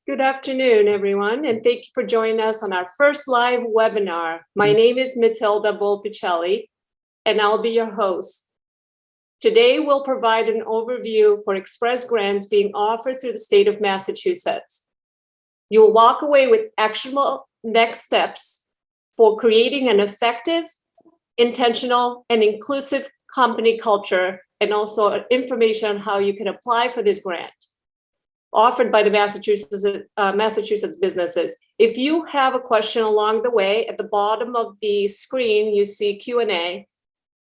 Good afternoon, everyone, and thank you for joining us on our first live webinar. My name is Matilda Volpicelli, and I'll be your host. Today, we'll provide an overview for express grants being offered through the state of Massachusetts. You will walk away with actionable next steps for creating an effective, intentional, and inclusive company culture, and also information on how you can apply for this grant offered by the Massachusetts businesses. If you have a question along the way, at the bottom of the screen, you see Q&A,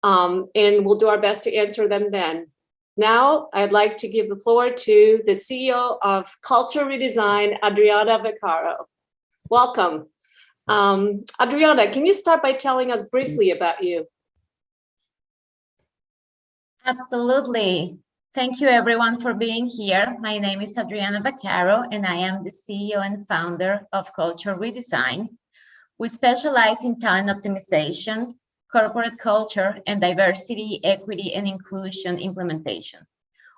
and we'll do our best to answer them then. Now, I'd like to give the floor to the CEO of Culture Redesigned, Adriana Vaccaro. Welcome. Adriana, can you start by telling us briefly about you? Absolutely. Thank you everyone for being here. My name is Adriana Vaccaro and I am the CEO and founder of Culture Redesigned. We specialize in talent optimization, corporate culture, and diversity, equity, and inclusion implementation.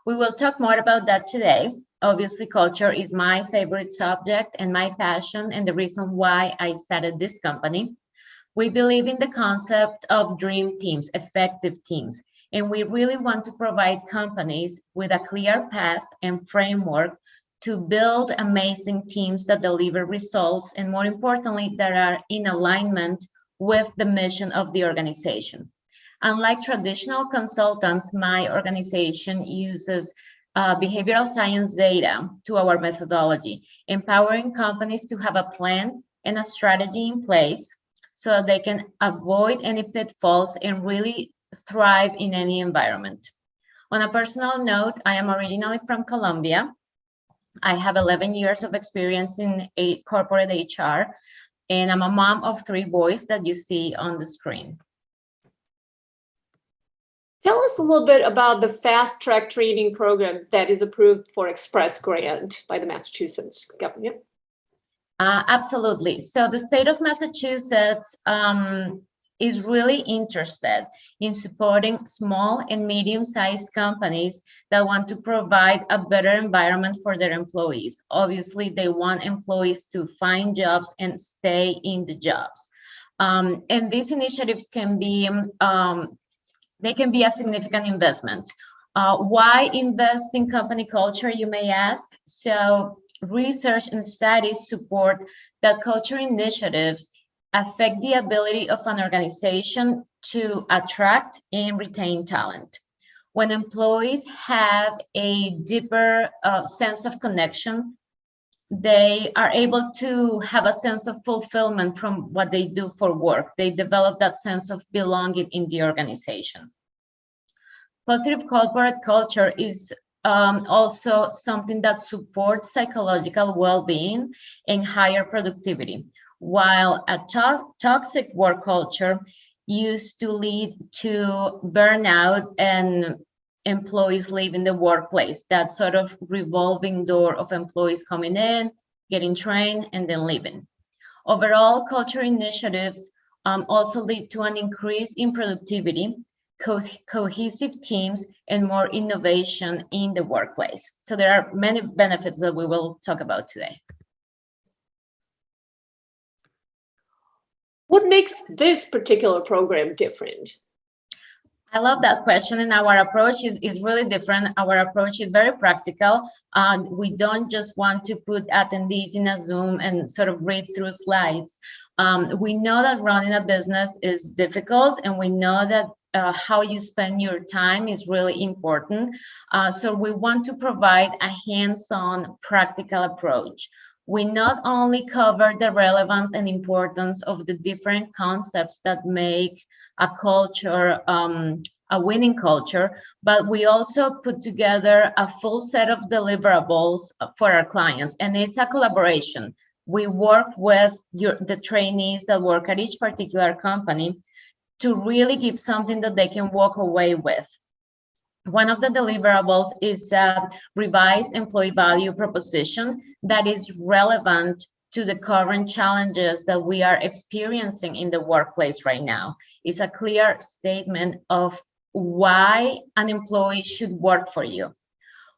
We will talk more about that today. Obviously, culture is my favorite subject and my passion and the reason why I started this company. We believe in the concept of dream teams, effective teams. And we really want to provide companies with a clear path and framework to build amazing teams that deliver results and, more importantly, that are in alignment with the mission of the organization. Unlike traditional consultants, my organization uses behavioral science data to our methodology, empowering companies to have a plan and a strategy in place so that they can avoid any pitfalls and really thrive in any environment. On a personal note, I am originally from Colombia. I have 11 years of experience in corporate HR, and I'm a mom of 3 boys that you see on the screen. Tell us a little bit about the fast track training program that is approved for Express Grant by the Massachusetts government. Absolutely. So the state of Massachusetts is really interested in supporting small and medium-sized companies that want to provide a better environment for their employees. Obviously, they want employees to find jobs and stay in the jobs. And these initiatives can be, they can be a significant investment. Why invest in company culture, you may ask? So research and studies support that culture initiatives affect the ability of an organization to attract and retain talent. When employees have a deeper sense of connection, they are able to have a sense of fulfillment from what they do for work. They develop that sense of belonging in the organization. Positive corporate culture is also something that supports psychological well-being and higher productivity, while a toxic work culture used to lead to burnout and employees leaving the workplace, that sort of revolving door of employees coming in, getting trained, and then leaving. Overall, culture initiatives also lead to an increase in productivity, cohesive teams, and more innovation in the workplace. So there are many benefits that we will talk about today. What makes this particular program different? I love that question, and our approach is really different. Our approach is very practical. We don't just want to put attendees in a Zoom and sort of read through slides. We know that running a business is difficult, and we know that how you spend your time is really important. So we want to provide a hands-on practical approach. We not only cover the relevance and importance of the different concepts that make a culture a winning culture, but we also put together a full set of deliverables for our clients, and it's a collaboration. We work with the trainees that work at each particular company to really give something that they can walk away with. One of the deliverables is a revised employee value proposition that is relevant to the current challenges that we are experiencing in the workplace right now. It's a clear statement of why an employee should work for you.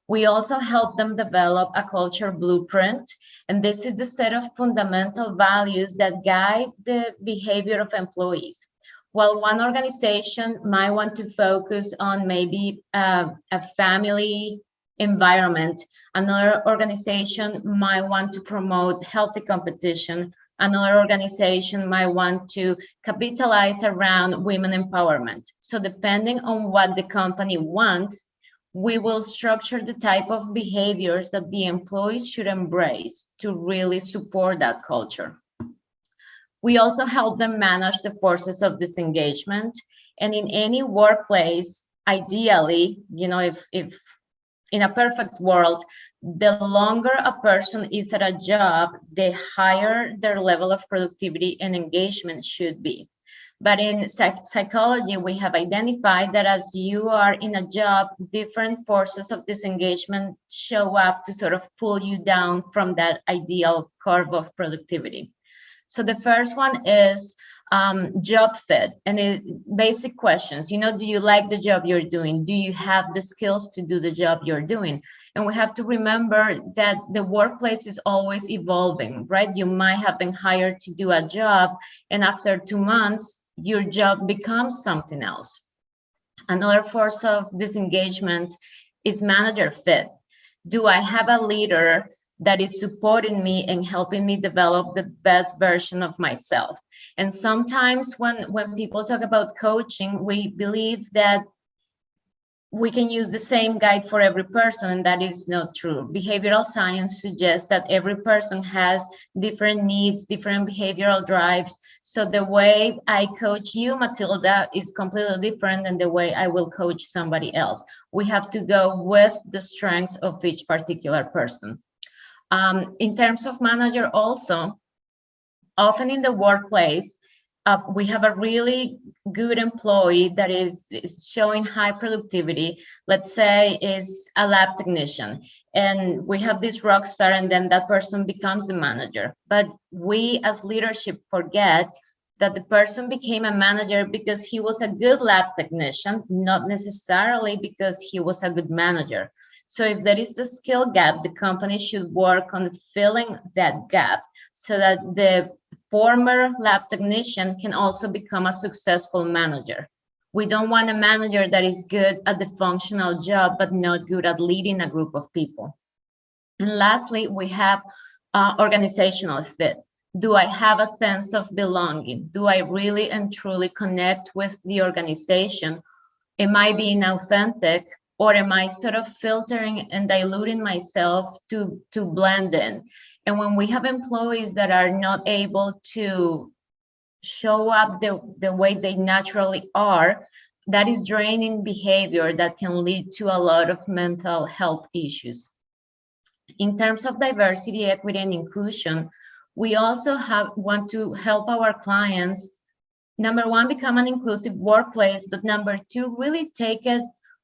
We also help them develop a culture blueprint, and this is the set of fundamental values that guide the behavior of employees. While one organization might want to focus on maybe a family environment, another organization might want to promote healthy competition, another organization might want to capitalize around women empowerment. So depending on what the company wants, we will structure the type of behaviors that the employees should embrace to really support that culture. We also help them manage the forces of disengagement. And in any workplace, ideally, if in a perfect world, the longer a person is at a job, the higher their level of productivity and engagement should be. But in psychology, we have identified that as you are in a job, different forces of disengagement show up to sort of pull you down from that ideal curve of productivity. So the first one is job fit, and basic questions. Do you like the job you're doing? Do you have the skills to do the job you're doing? And we have to remember that the workplace is always evolving, right? You might have been hired to do a job, and after 2 months, your job becomes something else. Another force of disengagement is manager fit. Do I have a leader that is supporting me and helping me develop the best version of myself? And sometimes when people talk about coaching, we believe that we can use the same guide for every person, and that is not true. Behavioral science suggests that every person has different needs, different behavioral drives. So the way I coach you, Matilda, is completely different than the way I will coach somebody else. We have to go with the strengths of each particular person. In terms of manager also, often in the workplace, we have a really good employee that is showing high productivity, let's say is a lab technician, and we have this rock star, and then that person becomes the manager. But we as leadership forget that the person became a manager because he was a good lab technician, not necessarily because he was a good manager. So if there is a skill gap, the company should work on filling that gap so that the former lab technician can also become a successful manager. We don't want a manager that is good at the functional job, but not good at leading a group of people. And lastly, we have organizational fit. Do I have a sense of belonging? Do I really and truly connect with the organization? Am I being authentic? Or am I sort of filtering and diluting myself to blend in? And when we have employees that are not able to show up the way they naturally are, that is draining behavior that can lead to a lot of mental health issues. In terms of diversity, equity, and inclusion, we also want to help our clients, number one, become an inclusive workplace, but number two, really take it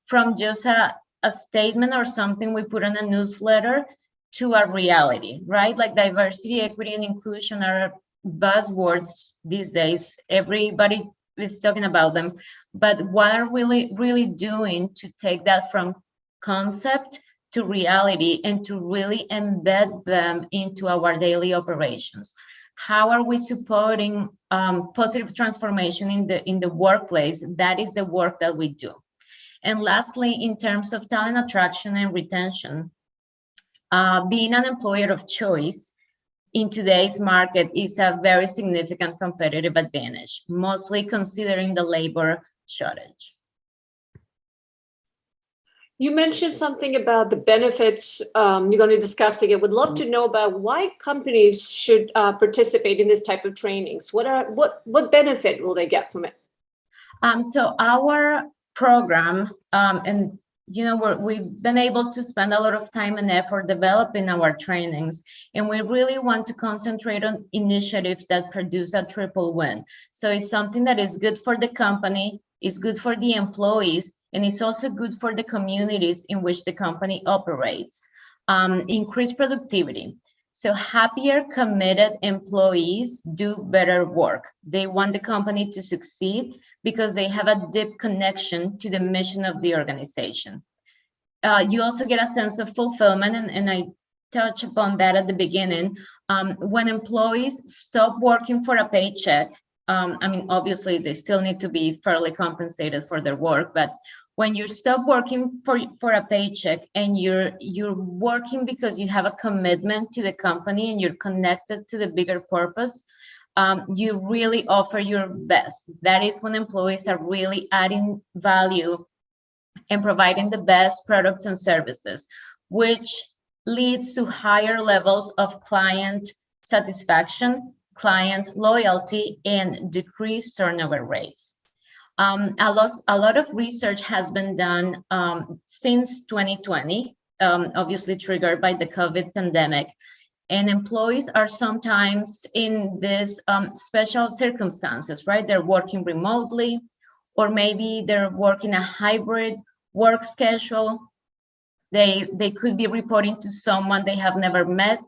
from just a statement or something we put in a newsletter to a reality, right? Like diversity, equity, and inclusion are buzzwords these days. Everybody is talking about them, but what are we really doing to take that from concept to reality and to really embed them into our daily operations? How are we supporting positive transformation in the workplace? That is the work that we do. And lastly, in terms of talent attraction and retention, being an employer of choice in today's market is a very significant competitive advantage, mostly considering the labor shortage. You mentioned something about the benefits. You're going to discuss it. I would love to know about why companies should participate in this type of trainings. What benefit will they get from it? So our program, and we've been able to spend a lot of time and effort developing our trainings, and we really want to concentrate on initiatives that produce a triple win. So it's something that is good for the company, is good for the employees, and it's also good for the communities in which the company operates. Increased productivity. So happier, committed employees do better work. They want the company to succeed because they have a deep connection to the mission of the organization. You also get a sense of fulfillment, and I touched upon that at the beginning. When employees stop working for a paycheck, I mean, obviously they still need to be fairly compensated for their work, but when you stop working for a paycheck and you're working because you have a commitment to the company and you're connected to the bigger purpose, you really offer your best. That is when employees are really adding value and providing the best products and services, which leads to higher levels of client satisfaction, client loyalty, and decreased turnover rates. A lot of research has been done since 2020, obviously triggered by the COVID pandemic. And employees are sometimes in these special circumstances, right? They're working remotely, or maybe they're working a hybrid work schedule. They could be reporting to someone they have never met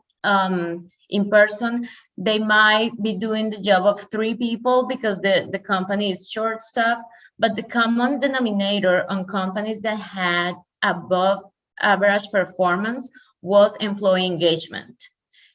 in person. They might be doing the job of 3 people because the company is short-staffed. But the common denominator on companies that had above average performance was employee engagement.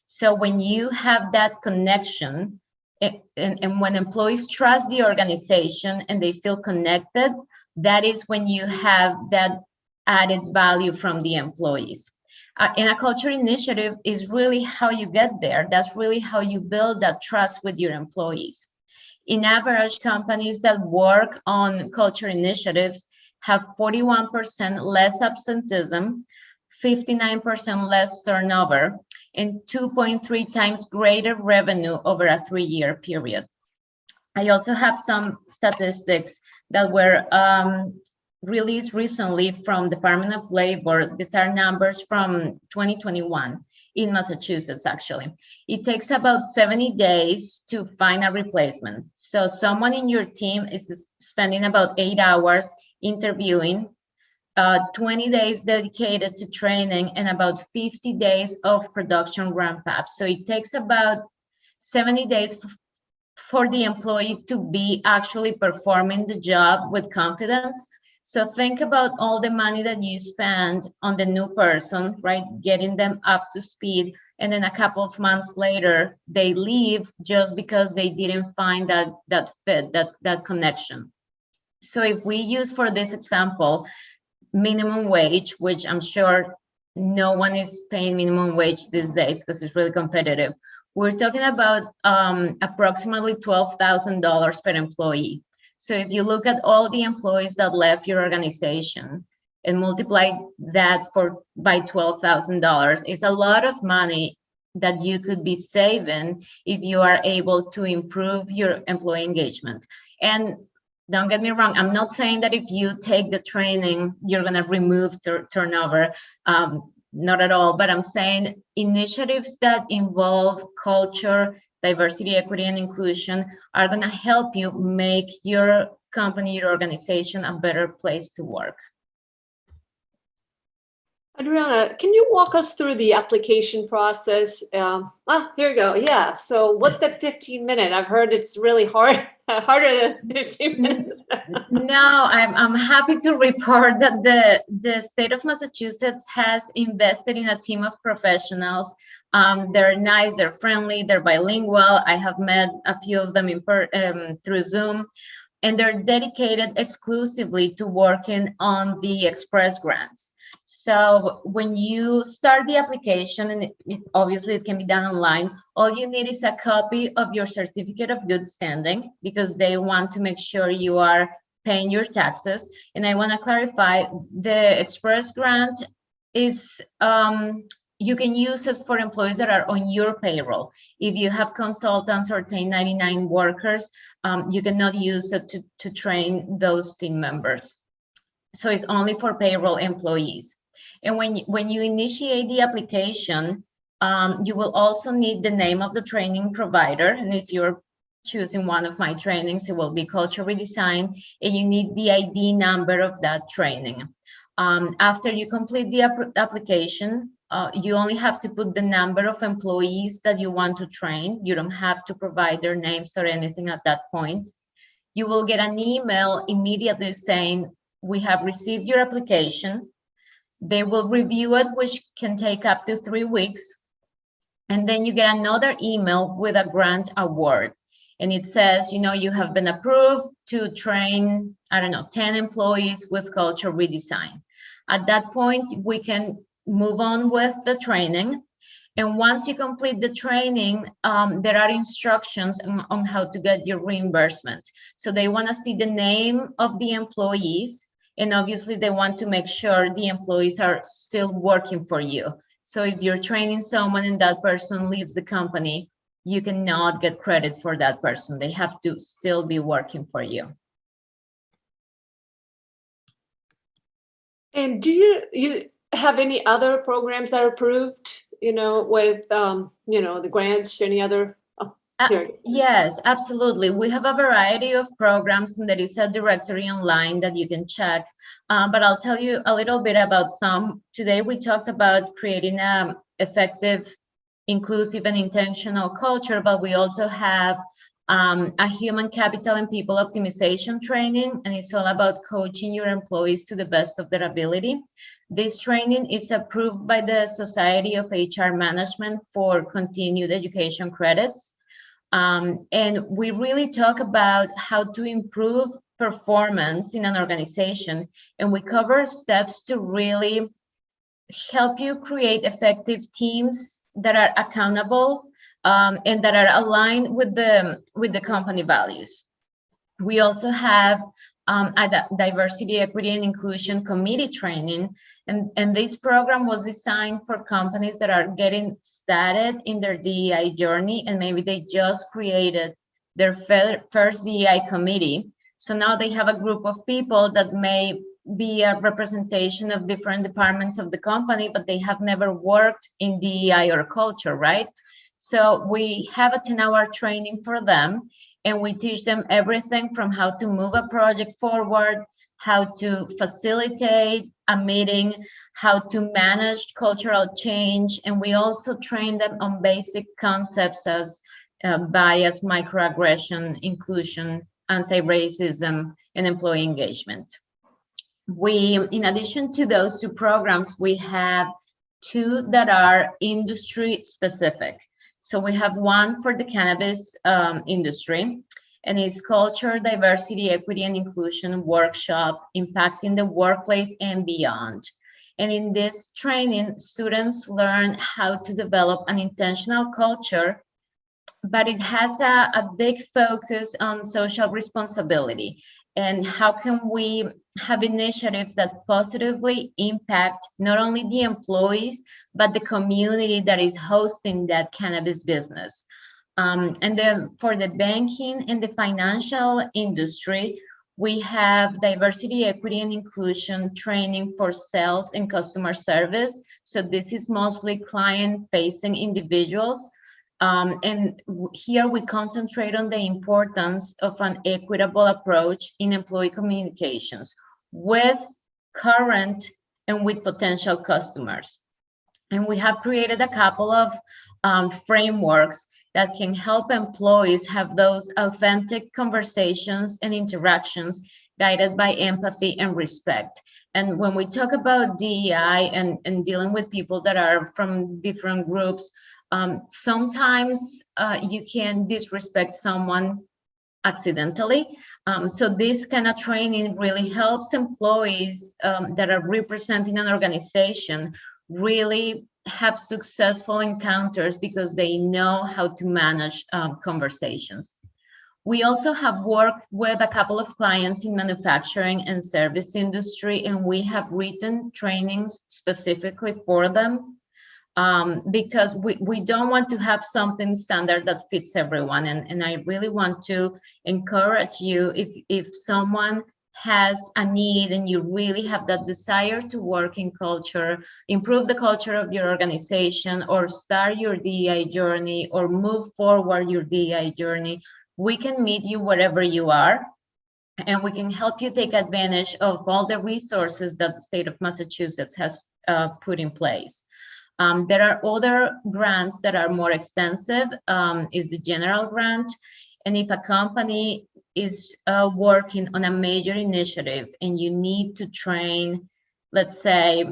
So when you have that connection, and when employees trust the organization and they feel connected, that is when you have that added value from the employees. And a culture initiative is really how you get there. That's really how you build that trust with your employees. In average, companies that work on culture initiatives have 41% less absenteeism, 59% less turnover, and 2.3 times greater revenue over a 3-year period. I also have some statistics that were released recently from Department of Labor. These are numbers from 2021 in Massachusetts, actually. It takes about 70 days to find a replacement. So someone in your team is spending about 8 hours interviewing, 20 days dedicated to training, and about 50 days of production ramp up. So it takes about 70 days for the employee to be actually performing the job with confidence. So think about all the money that you spend on the new person, right? Getting them up to speed. And then a couple of months later, they leave just because they didn't find that fit, that connection. So if we use for this example, minimum wage, which I'm sure no one is paying minimum wage these days because it's really competitive. We're talking about approximately $12,000 per employee. So if you look at all the employees that left your organization and multiply that by $12,000, it's a lot of money that you could be saving if you are able to improve your employee engagement. And don't get me wrong, I'm not saying that if you take the training, you're going to remove turnover, not at all, but I'm saying initiatives that involve culture, diversity, equity, and inclusion are going to help you make your company, your organization a better place to work. Adriana, can you walk us through the application process? Here we go. Yeah. So what's that 15-minute? I've heard it's really hard, harder than 15 minutes. No, I'm happy to report that the state of Massachusetts has invested in a team of professionals. They're nice, they're friendly, they're bilingual. I have met a few of them through Zoom, and they're dedicated exclusively to working on the express grants. So when you start the application, and obviously it can be done online, all you need is a copy of your certificate of good standing because they want to make sure you are paying your taxes. And I want to clarify, the express grant is, you can use it for employees that are on your payroll. If you have consultants or 1099 workers, you cannot use it to train those team members. So it's only for payroll employees. And when you initiate the application, you will also need the name of the training provider. And if you're choosing one of my trainings, it will be Culture Redesigned, and you need the ID number of that training. After you complete the application, you only have to put the number of employees that you want to train. You don't have to provide their names or anything at that point. You will get an email immediately saying, we have received your application. They will review it, which can take up to 3 weeks. And then you get another email with a grant award. And it says, you know, you have been approved to train, I don't know, 10 employees with Culture Redesigned. At that point, we can move on with the training. And once you complete the training, there are instructions on how to get your reimbursement. So they want to see the name of the employees, and obviously they want to make sure the employees are still working for you. So if you're training someone and that person leaves the company, you cannot get credit for that person. They have to still be working for you. And do you have any other programs that are approved, you know, with, you know, the grants, any other? Yes, absolutely. We have a variety of programs, and there is a directory online that you can check. But I'll tell you a little bit about some. Today, we talked about creating an effective, inclusive, and intentional culture, but we also have a human capital and people optimization training, and it's all about coaching your employees to the best of their ability. This training is approved by the Society of HR Management for continued education credits. And we really talk about how to improve performance in an organization, and we cover steps to really help you create effective teams that are accountable and that are aligned with the company values. We also have a diversity, equity, and inclusion committee training. And this program was designed for companies that are getting started in their DEI journey, and maybe they just created their first DEI committee. So now they have a group of people that may be a representation of different departments of the company, but they have never worked in DEI or culture, right? So we have a 10-hour training for them, and we teach them everything from how to move a project forward, how to facilitate a meeting, how to manage cultural change. And we also train them on basic concepts as bias, microaggression, inclusion, anti-racism, and employee engagement. In addition to those two programs, we have two that are industry specific. So we have one for the cannabis industry, and it's Culture, Diversity, Equity, and Inclusion Workshop, Impacting the Workplace and Beyond. And in this training, students learn how to develop an intentional culture, but it has a big focus on social responsibility. And how can we have initiatives that positively impact not only the employees, but the community that is hosting that cannabis business. And then for the banking and the financial industry, we have diversity, equity, and inclusion training for sales and customer service. So this is mostly client-facing individuals. And here we concentrate on the importance of an equitable approach in employee communications with current and with potential customers. And we have created a couple of frameworks that can help employees have those authentic conversations and interactions guided by empathy and respect. And when we talk about DEI and dealing with people that are from different groups, sometimes you can disrespect someone accidentally. So this kind of training really helps employees that are representing an organization really have successful encounters because they know how to manage conversations. We also have worked with a couple of clients in manufacturing and service industry, and we have written trainings specifically for them because we don't want to have something standard that fits everyone. And I really want to encourage you, if someone has a need and you really have that desire to work in culture, improve the culture of your organization, or start your DEI journey, or move forward your DEI journey, we can meet you wherever you are, and we can help you take advantage of all the resources that the state of Massachusetts has put in place. There are other grants that are more extensive, is the general grant. And if a company is working on a major initiative and you need to train, let's say,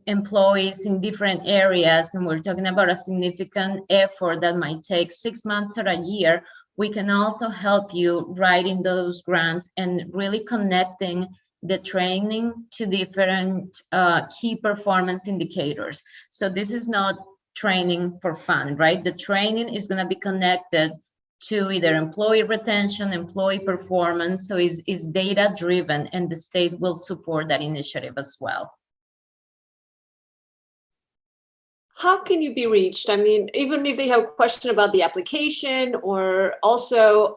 employees in different areas, and we're talking about a significant effort that might take 6 months or a year, we can also help you writing those grants and really connecting the training to different key performance indicators. So this is not training for fun, right? The training is going to be connected to either employee retention, employee performance, so is data driven, and the state will support that initiative as well. How can you be reached? I mean, even if they have a question about the application, or also,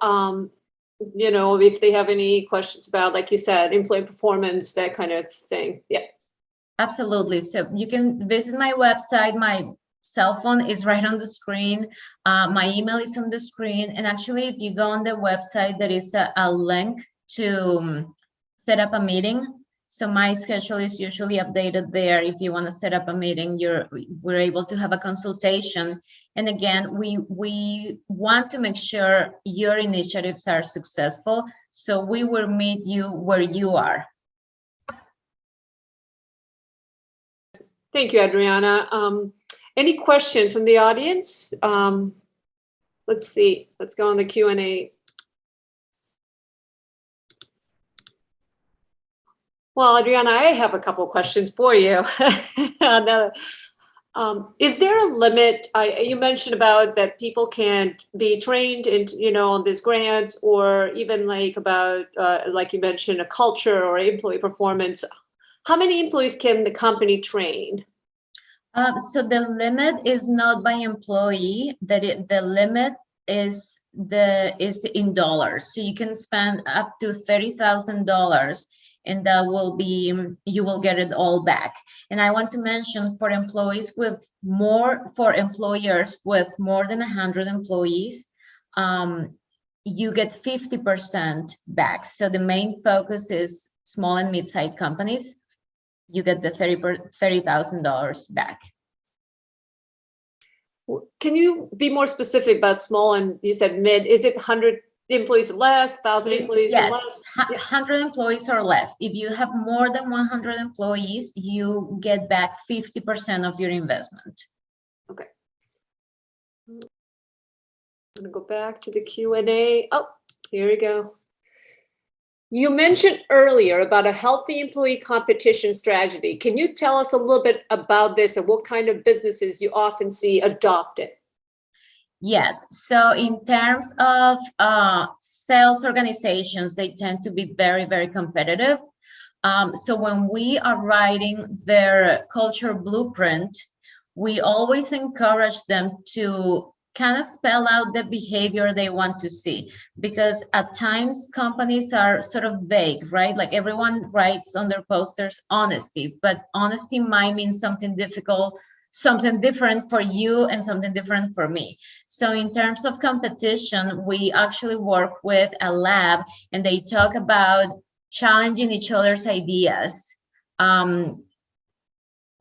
you know, if they have any questions about, like you said, employee performance, that kind of thing. Yeah. Absolutely. So you can visit my website. My cell phone is right on the screen. My email is on the screen. And actually, if you go on the website, there is a link to set up a meeting. So my schedule is usually updated there. If you want to set up a meeting, we're able to have a consultation. And again, we want to make sure your initiatives are successful. So we will meet you where you are. Thank you, Adriana. Any questions from the audience? Let's see. Let's go on the Q&A. Well, Adriana, I have a couple of questions for you. Is there a limit? You mentioned about that people can't be trained in, you know, on these grants, or even like about, like you mentioned, a culture or employee performance. How many employees can the company train? So the limit is not by employee. The limit is in dollars. So you can spend up to $30,000, and that will be, you will get it all back. And I want to mention, for employers with more than 100 employees, you get 50% back. So the main focus is small and mid-sized companies. You get the $30,000 back. Can you be more specific about small and, you said mid? Is it 100 employees or less, 1,000 employees or less? 100 employees or less. If you have more than 100 employees, you get back 50% of your investment. Okay. I'm going to go back to the Q&A. Oh, here we go. You mentioned earlier about a healthy employee competition strategy. Can you tell us a little bit about this and what kind of businesses you often see adopt it? Yes. So in terms of sales organizations, they tend to be very, very competitive. So when we are writing their culture blueprint, we always encourage them to kind of spell out the behavior they want to see, because at times companies are sort of vague, right? Like everyone writes on their posters honesty, but honesty might mean something different for you and something different for me. So in terms of competition, we actually work with a lab, and they talk about challenging each other's ideas,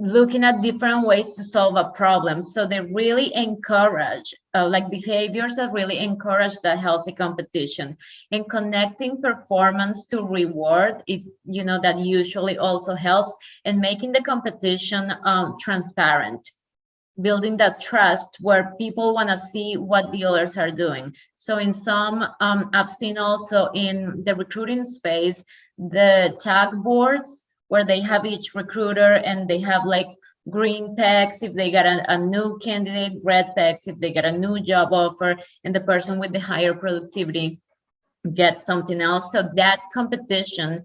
looking at different ways to solve a problem. So they really encourage like behaviors that really encourage that healthy competition, and connecting performance to reward. You know, that usually also helps, and making the competition transparent, building that trust where people want to see what the others are doing. So in some, I've seen also in the recruiting space, the tag boards, where they have each recruiter and they have like green pegs if they got a new candidate, red pegs if they get a new job offer, and the person with the higher productivity gets something else. So that competition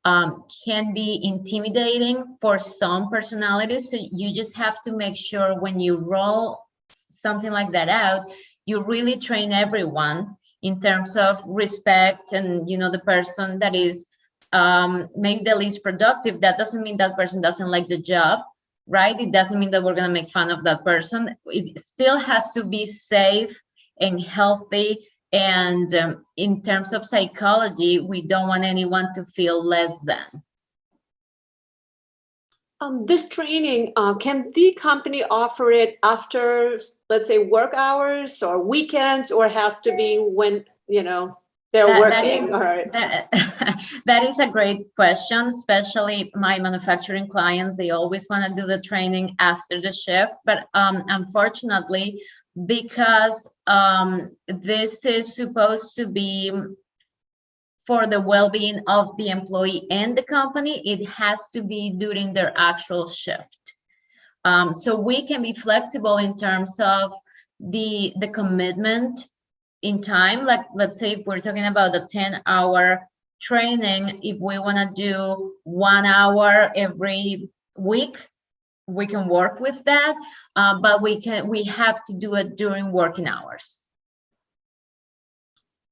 can be intimidating for some personalities. So you just have to make sure when you roll something like that out, you really train everyone in terms of respect, and, you know, the person that is maybe the least productive, that doesn't mean that person doesn't like the job, right? It doesn't mean that we're going to make fun of that person. It still has to be safe and healthy. And in terms of psychology, we don't want anyone to feel less than. This training, can the company offer it after, let's say, work hours or weekends, or has to be when, you know? They're That working. is All right. that is a great question, especially my manufacturing clients. They always want to do the training after the shift, but unfortunately, because this is supposed to be for the well-being of the employee and the company, it has to be during their actual shift. So we can be flexible in terms of the commitment in time. Like, let's say if we're talking about a 10-hour training, if we want to do 1 hour every week, we can work with that, but we have to do it during working hours.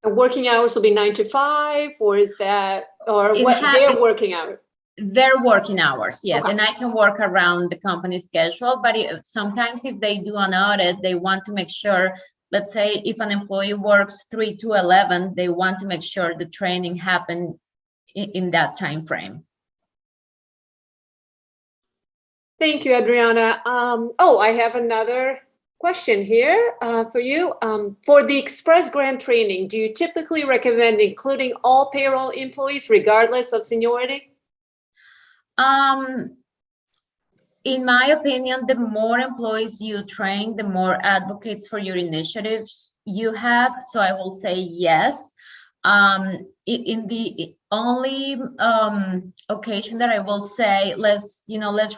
And working hours will be 9 to 5, or is that, or what their working hours? Their working hours, yes. Okay. And I can work around the company schedule, but sometimes if they do an audit, they want to make sure, let's say if an employee works 3 to 11, they want to make sure the training happened in that time frame. Thank you, Adriana. Oh, I have another question here for you. For the Express Grant training, do you typically recommend including all payroll employees regardless of seniority? In my opinion, the more employees you train, the more advocates for your initiatives you have. So I will say yes. In the only occasion that I will say, let's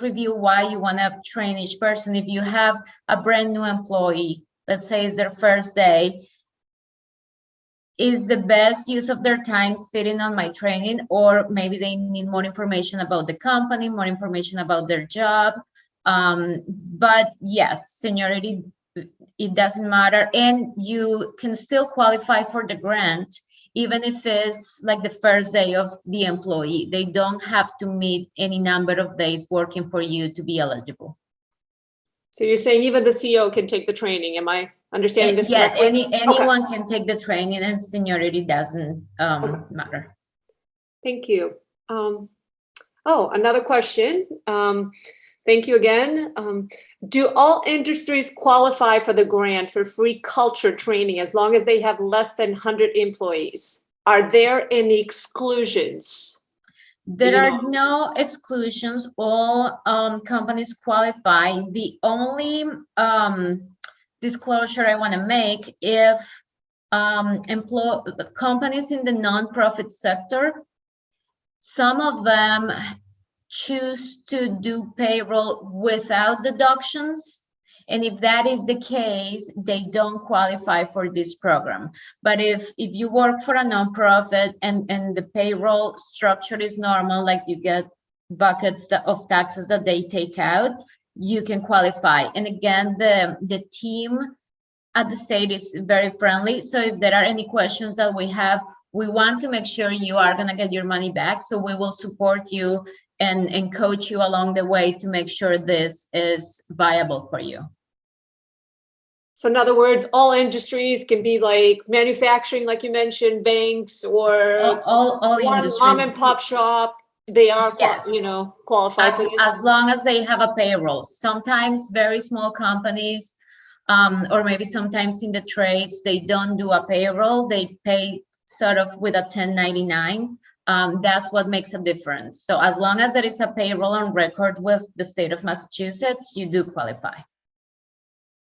review why you want to train each person. If you have a brand new employee, let's say it's their first day, is the best use of their time sitting on my training, or maybe they need more information about the company, more information about their job. But yes, seniority, it doesn't matter. And you can still qualify for the grant, even if it's like the first day of the employee. They don't have to meet any number of days working for you to be eligible. So you're saying even the CEO can take the training, am I understanding this correctly? Yes, anyone can take the training, and seniority doesn't matter. Thank you. Oh, another question. Thank you again. Do all industries qualify for the grant for free culture training as long as they have less than 100 employees? Are there any exclusions? There are no exclusions. All companies qualify. The only disclosure I want to make, if companies in the nonprofit sector, some of them choose to do payroll without deductions. And if that is the case, they don't qualify for this program. But if you work for a nonprofit and the payroll structure is normal, like you get buckets of taxes that they take out, you can qualify. And again, the team at the state is very friendly. So if there are any questions that we have, we want to make sure you are going to get your money back. So we will support you and coach you along the way to make sure this is viable for you. So in other words, all industries can be like manufacturing, like you mentioned, banks, or all industries. Mom and pop shop. They are, yes, qualified for this. As long as they have a payroll. Sometimes very small companies, or maybe sometimes in the trades, they don't do a payroll. They pay sort of with a 1099. That's what makes a difference. So as long as there is a payroll on record with the state of Massachusetts, you do qualify.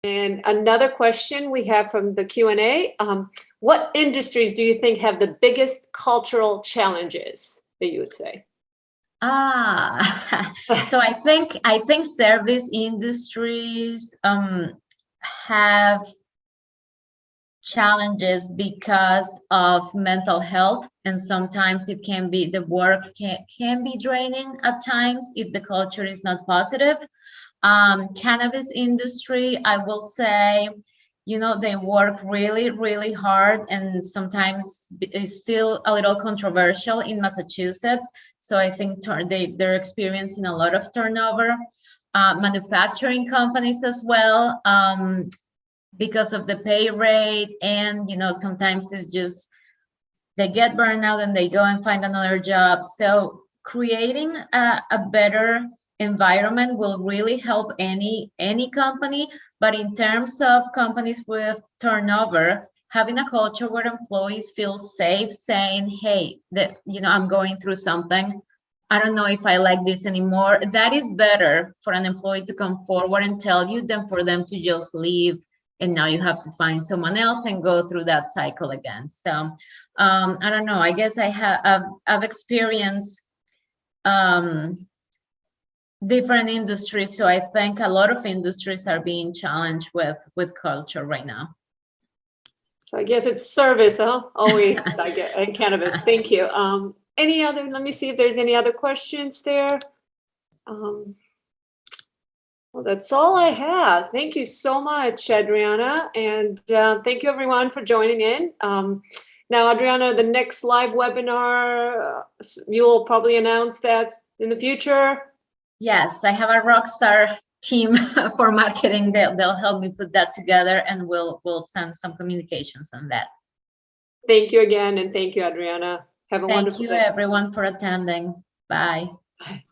And another question we have from the Q&A, what industries do you think have the biggest cultural challenges that you would say? So I think service industries have challenges because of mental health, and sometimes it can be, the work can be draining at times if the culture is not positive. Cannabis industry, I will say, they work really, really hard, and sometimes it's still a little controversial in Massachusetts. So I think they're experiencing a lot of turnover. Manufacturing companies as well, because of the pay rate, and sometimes it's just they get burned out and they go and find another job. So creating a better environment will really help any company. But in terms of companies with turnover, having a culture where employees feel safe saying, hey, I'm going through something. I don't know if I like this anymore. That is better for an employee to come forward and tell you than for them to just leave and now you have to find someone else and go through that cycle again. So I don't know. I guess I've experienced different industries, so I think a lot of industries are being challenged with culture right now. So I guess it's service, huh? Always, I get, and cannabis. Thank you. Any other? Let me see if there's any other questions there. Well, that's all I have. Thank you so much, Adriana, and thank you everyone for joining in. Now, Adriana, the next live webinar, you will probably announce that in the future. Yes, I have a rock star team for marketing. They'll help me put that together, and we'll send some communications on that. Thank you again, and thank you, Adriana. Have a wonderful day. Thank you, everyone, for attending. Bye. Bye.